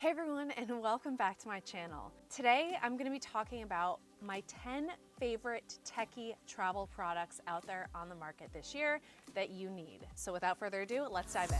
Hey everyone, and welcome back to my channel. Today I'm going to be talking about my 10 favorite techie travel products out there on the market this year that you need. So without further ado, let's dive in.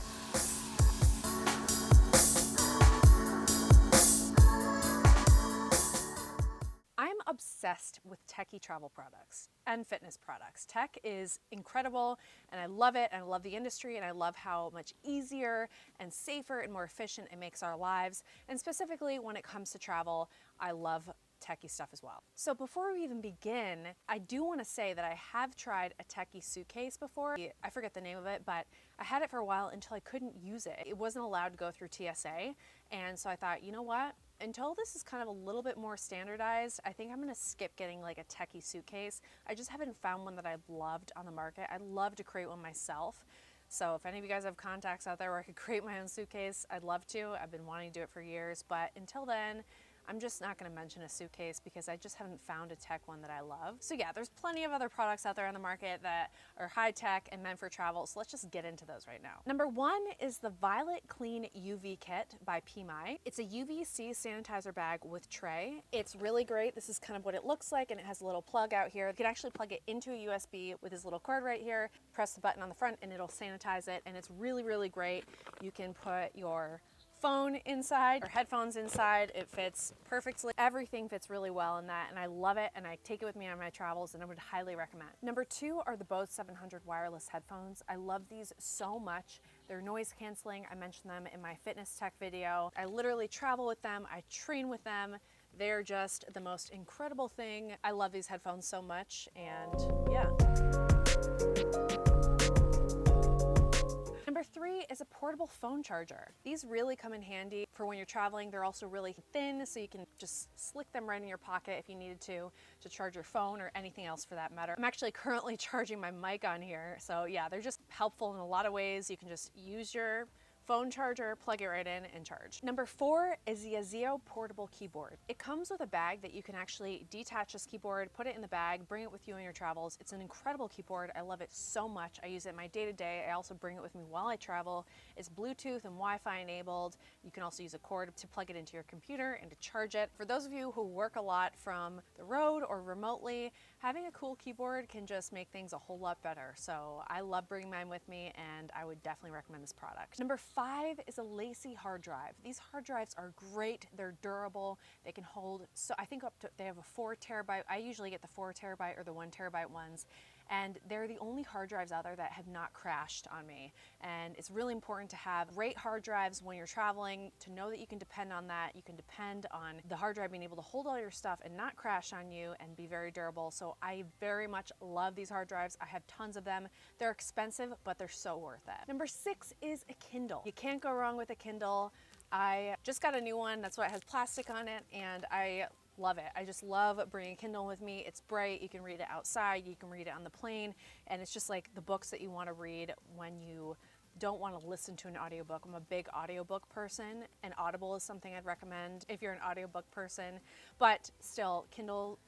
I'm obsessed with techie travel products and fitness products. Tech is incredible and I love it, and I love the industry, and I love how much easier and safer and more efficient it makes our lives. And specifically when it comes to travel, I love techie stuff as well. So before we even begin, I do want to say that I have tried a techie suitcase before. I forget the name of it, but I had it for a while until I couldn't use it. It wasn't allowed to go through TSA, and so I thought, you know what? Until this is kind of a little bit more standardized, I think I'm gonna skip getting like a techie suitcase. I just haven't found one that I've loved on the market. I'd love to create one myself. So if any of you guys have contacts out there where I could create my own suitcase, I'd love to. I've been wanting to do it for years, but until then, I'm just not gonna mention a suitcase because I just haven't found a tech one that I love. So yeah, there's plenty of other products out there on the market that are high tech and meant for travel, so let's just get into those right now. Number one is the Violet Clean UV Kit by PMai. It's a UVC sanitizer bag with tray. It's really great. This is kind of what it looks like, and it has a little plug out here. You can actually plug it into a USB with this little cord right here, press the button on the front, and it'll sanitize it, and it's really, really great. You can put your phone inside or headphones inside. It fits perfectly. Everything fits really well in that, and I love it, and I take it with me on my travels, and I would highly recommend. Number two are the Bose 700 wireless headphones. I love these so much. They're noise canceling. I mentioned them in my fitness tech video. I literally travel with them. I train with them. They're just the most incredible thing. I love these headphones so much, and yeah. Number three is a portable phone charger. These really come in handy for when you're traveling. They're also really thin, so you can just slick them right in your pocket if you needed to charge your phone or anything else for that matter. I'm actually currently charging my mic on here, so yeah, they're just helpful in a lot of ways. You can just use your phone charger, plug it right in, and charge. Number four is the Azio portable keyboard. It comes with a bag that you can actually detach this keyboard, put it in the bag, bring it with you on your travels. It's an incredible keyboard. I love it so much. I use it in my day-to-day. I also bring it with me while I travel. It's Bluetooth and Wi-Fi enabled. You can also use a cord to plug it into your computer and to charge it. For those of you who work a lot from the road or remotely, having a cool keyboard can just make things a whole lot better. So I love bringing mine with me, and I would definitely recommend this product. Number five is a LACIE hard drive. These hard drives are great. They're durable. They can hold, so I think they have a 4 terabyte. I usually get the 4 terabyte or the 1 terabyte ones, and they're the only hard drives out there that have not crashed on me. And it's really important to have great hard drives when you're traveling, to know that you can depend on that. You can depend on the hard drive being able to hold all your stuff and not crash on you and be very durable. So I very much love these hard drives. I have tons of them. They're expensive, but they're so worth it. Number six is a Kindle. You can't go wrong with a Kindle. I just got a new one. That's why it has plastic on it, and I love it. I just love bringing a Kindle with me. It's bright. You can read it outside. You can read it on the plane, and it's just like the books that you want to read when you don't want to listen to an audiobook. I'm a big audiobook person, and Audible is something I'd recommend if you're an audiobook person, but still, Kindles,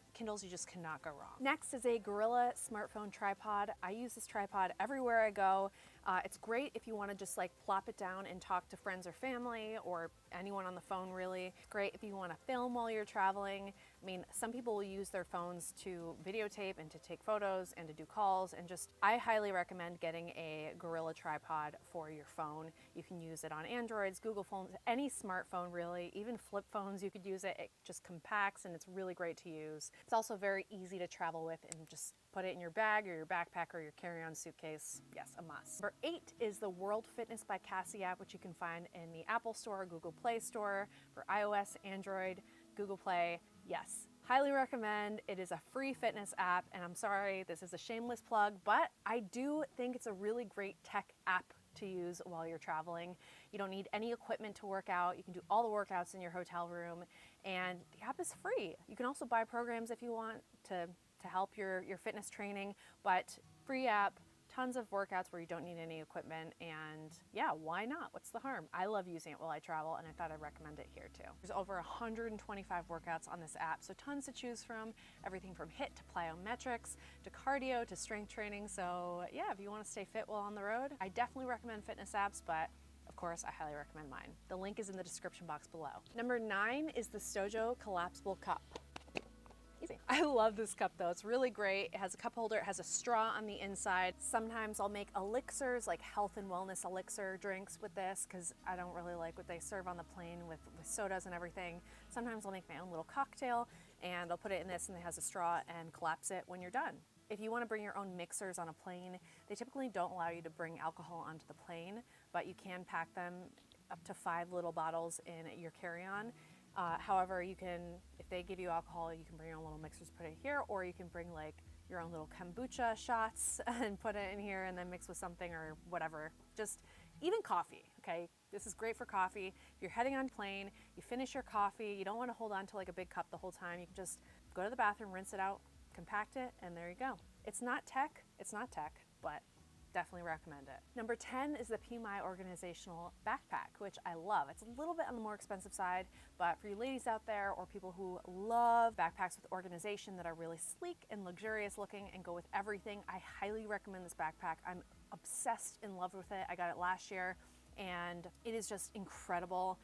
you just cannot go wrong. Next is a Gorilla smartphone tripod. I use this tripod everywhere I go. It's great if you want to just like plop it down and talk to friends or family or anyone on the phone really. Great if you want to film while you're traveling. I mean, some people will use their phones to videotape and to take photos and to do calls, and just, I highly recommend getting a Gorilla tripod for your phone. You can use it on Androids, Google phones, any smartphone really, even flip phones you could use it. It just compacts and it's really great to use. It's also very easy to travel with, and just put it in your bag or your backpack or your carry-on suitcase. Yes, a must. Number eight is the World Fitness by Cassie app, which you can find in the Apple Store, Google Play Store for iOS, Android, Google Play. Yes, highly recommend. It is a free fitness app, and I'm sorry, this is a shameless plug, but I do think it's a really great tech app to use while you're traveling. You don't need any equipment to work out. You can do all the workouts in your hotel room, and the app is free. You can also buy programs if you want to help your fitness training, but free app, tons of workouts where you don't need any equipment, and yeah, why not? What's the harm? I love using it while I travel, and I thought I'd recommend it here too. There's over 125 workouts on this app, so tons to choose from, everything from HIIT to plyometrics to cardio to strength training. So yeah, if you want to stay fit while on the road, I definitely recommend fitness apps, but of course, I highly recommend mine. The link is in the description box below. Number 9 is the Stojo Collapsible Cup. Easy. I love this cup though. It's really great. It has a cup holder. It has a straw on the inside. Sometimes I'll make elixirs, like health and wellness elixir drinks with this because I don't really like what they serve on the plane with sodas and everything. Sometimes I'll make my own little cocktail and I'll put it in this, and it has a straw, and collapse it when you're done. If you want to bring your own mixers on a plane, they typically don't allow you to bring alcohol onto the plane, but you can pack them up to 5 little bottles in your carry-on. However, you can, if they give you alcohol, you can bring your own little mixers, put it here, or you can bring like your own little kombucha shots and put it in here and then mix with something or whatever. Just even coffee, okay? This is great for coffee. If you're heading on plane, you finish your coffee, you don't want to hold on to like a big cup the whole time. You can just go to the bathroom, rinse it out, compact it, and there you go. It's not tech, but definitely recommend it. Number 10 is the PMai organizational backpack, which I love. It's a little bit on the more expensive side, but for you ladies out there or people who love backpacks with organization that are really sleek and luxurious looking and go with everything, I highly recommend this backpack. I'm obsessed in love with it. I got it last year and it is just incredible.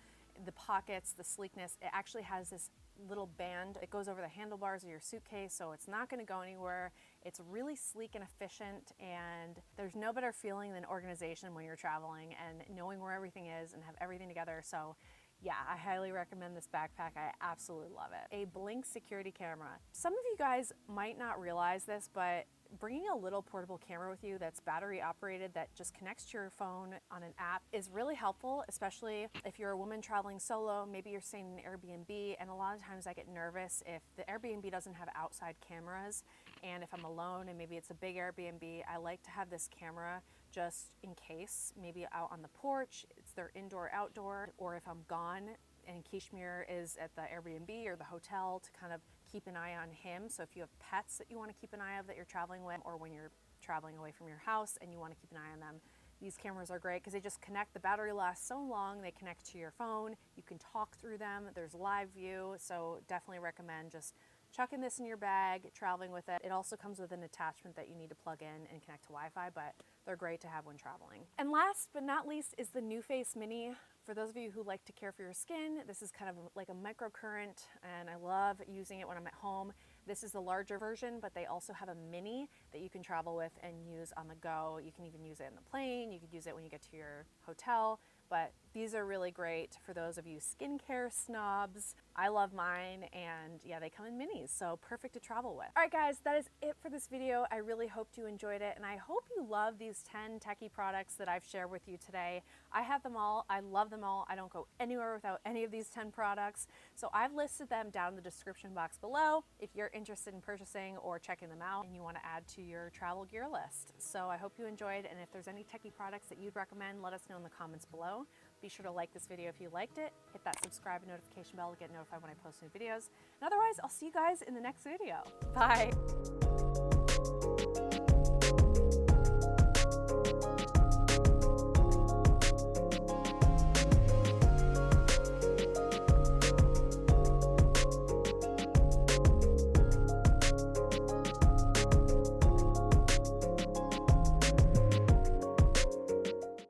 The pockets, the sleekness, it actually has this little band. It goes over the handlebars of your suitcase, so it's not going to go anywhere. It's really sleek and efficient, and there's no better feeling than organization when you're traveling and knowing where everything is and have everything together. So yeah, I highly recommend this backpack. I absolutely love it. A Blink security camera. Some of you guys might not realize this, but bringing a little portable camera with you that's battery operated that just connects to your phone on an app is really helpful, especially if you're a woman traveling solo. Maybe you're staying in an Airbnb, and a lot of times I get nervous if the Airbnb doesn't have outside cameras, and if I'm alone and maybe it's a big Airbnb, I like to have this camera just in case, maybe out on the porch, it's their indoor outdoor, or if I'm gone and Kishmir is at the Airbnb or the hotel, to kind of keep an eye on him. So if you have pets that you want to keep an eye of that you're traveling with, or when you're traveling away from your house and you want to keep an eye on them, these cameras are great because they just connect. The battery lasts so long, they connect to your phone, you can talk through them, there's live view, so definitely recommend just chucking this in your bag, traveling with it. It also comes with an attachment that you need to plug in and connect to Wi-Fi, but they're great to have when traveling. And last but not least is the NuFACE Mini. For those of you who like to care for your skin, this is kind of like a microcurrent, and I love using it when I'm at home. This is the larger version, but they also have a mini that you can travel with and use on the go. You can even use it in the plane. You could use it when you get to your hotel. But these are really great for those of you skincare snobs. I love mine, and yeah, they come in minis, so perfect to travel with. All right, guys, that is it for this video. I really hoped you enjoyed it, and I hope you love these 10 techie products that I've shared with you today. I have them all. I love them all. I don't go anywhere without any of these 10 products. So I've listed them down in the description box below if you're interested in purchasing or checking them out and you want to add to your travel gear list. So I hope you enjoyed, and if there's any techie products that you'd recommend, let us know in the comments below. Be sure to like this video if you liked it. Hit that subscribe and notification bell to get notified when I post new videos. And otherwise, I'll see you guys in the next video. Bye.